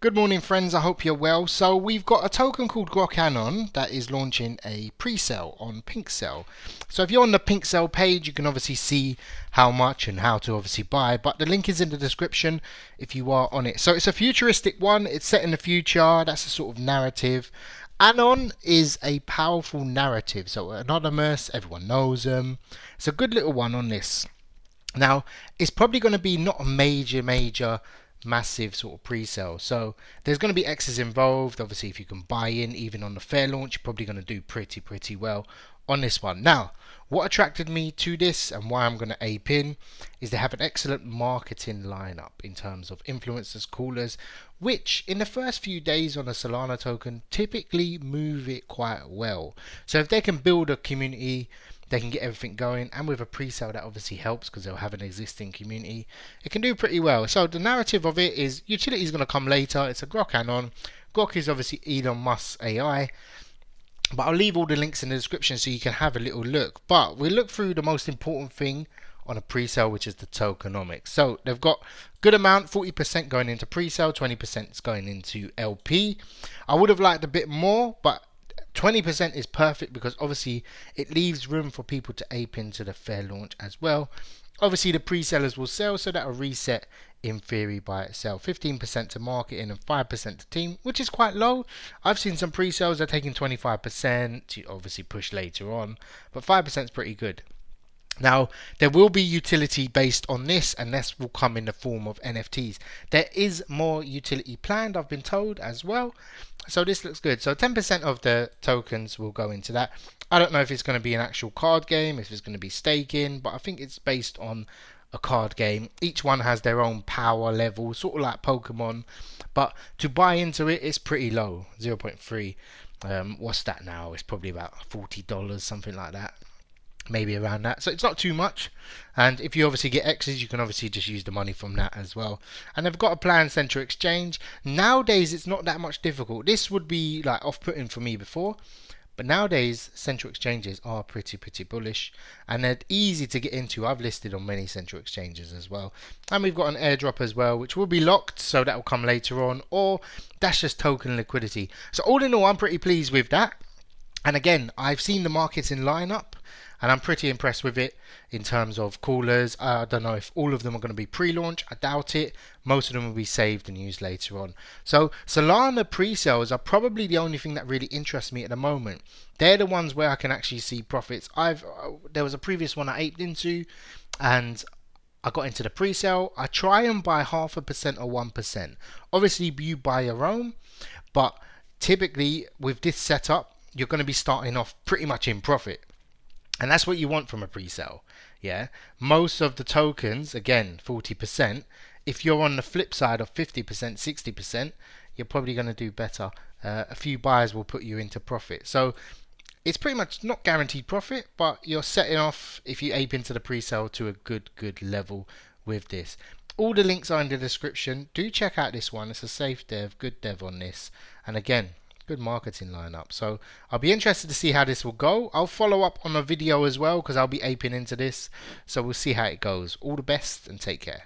Good morning, friends. I hope you're well. So we've got a token called Grok Anon that is launching a pre-sale on Pinksale. So if you're on the Pinksale page, you can obviously see how much and how to obviously buy, but the link is in the description if you are on it. So it's a futuristic one. It's set in the future. That's a sort of narrative. Anon is a powerful narrative. So anonymous, everyone knows them. It's a good little one on this. Now, it's probably going to be not a major massive sort of pre-sale, so there's going to be X's involved. Obviously, if you can buy in even on the fair launch, you're probably going to do pretty well on this one. Now, what attracted me to this and why I'm going to ape in is they have an excellent marketing lineup in terms of influencers, callers, which in the first few days on a Solana token typically move it quite well. So if they can build a community, they can get everything going, and with a pre-sale that obviously helps because they'll have an existing community. It can do pretty well. So the narrative of it is utility is going to come later. It's a Grok Anon. Grok is obviously Elon Musk's AI, but I'll leave all the links in the description so you can have a little look. But we'll look through the most important thing on a pre-sale, which is the tokenomics. So they've got good amount, 40% going into pre-sale, 20% is going into LP. I would have liked a bit more, but 20% is perfect because obviously it leaves room for people to ape into the fair launch as well. Obviously the pre-sellers will sell, so that'll reset in theory by itself. 15% to marketing and 5% to team, which is quite low. I've seen some pre-sales are taking 25% to obviously push later on, but 5% is pretty good. Now, there will be utility based on this, and this will come in the form of NFTs. There is more utility planned, I've been told, as well. So this looks good. So 10% of the tokens will go into that. I don't know if it's going to be an actual card game, if it's going to be staking, but I think it's based on a card game. Each one has their own power level, sort of like Pokemon. But to buy into it, it's pretty low, 0.3. What's that now? It's probably about $40, something like that. Maybe around that, so it's not too much. And if you obviously get X's, you can obviously just use the money from that as well. And they've got a planned central exchange. Nowadays it's not that much difficult. This would be like off-putting for me before, but nowadays central exchanges are pretty bullish, and they're easy to get into. I've listed on many central exchanges as well. And we've got an airdrop as well, which will be locked, so that will come later on, or that's just token liquidity. So all in all, I'm pretty pleased with that. And again, I've seen the markets in lineup, and I'm pretty impressed with it in terms of callers. I don't know if all of them are going to be pre-launch. I doubt it. Most of them will be saved and used later on. So Solana pre-sales are probably the only thing that really interests me at the moment. They're the ones where I can actually see profits. There was a previous one I aped into, and I got into the pre-sale. I try and buy 0.5% or 1%. Obviously, you buy your own, but typically with this setup, you're going to be starting off pretty much in profit. And that's what you want from a pre-sale. Yeah, most of the tokens, again 40%, if you're on the flip side of 50%, 60%, you're probably going to do better. A few buyers will put you into profit. So it's pretty much not guaranteed profit, but you're setting off, if you ape into the pre-sale, to a good level with this. All the links are in the description. Do check out this one. It's a safe dev, good dev on this. And again, good marketing lineup. So I'll be interested to see how this will go. I'll follow up on a video as well because I'll be aping into this. So we'll see how it goes. All the best and take care.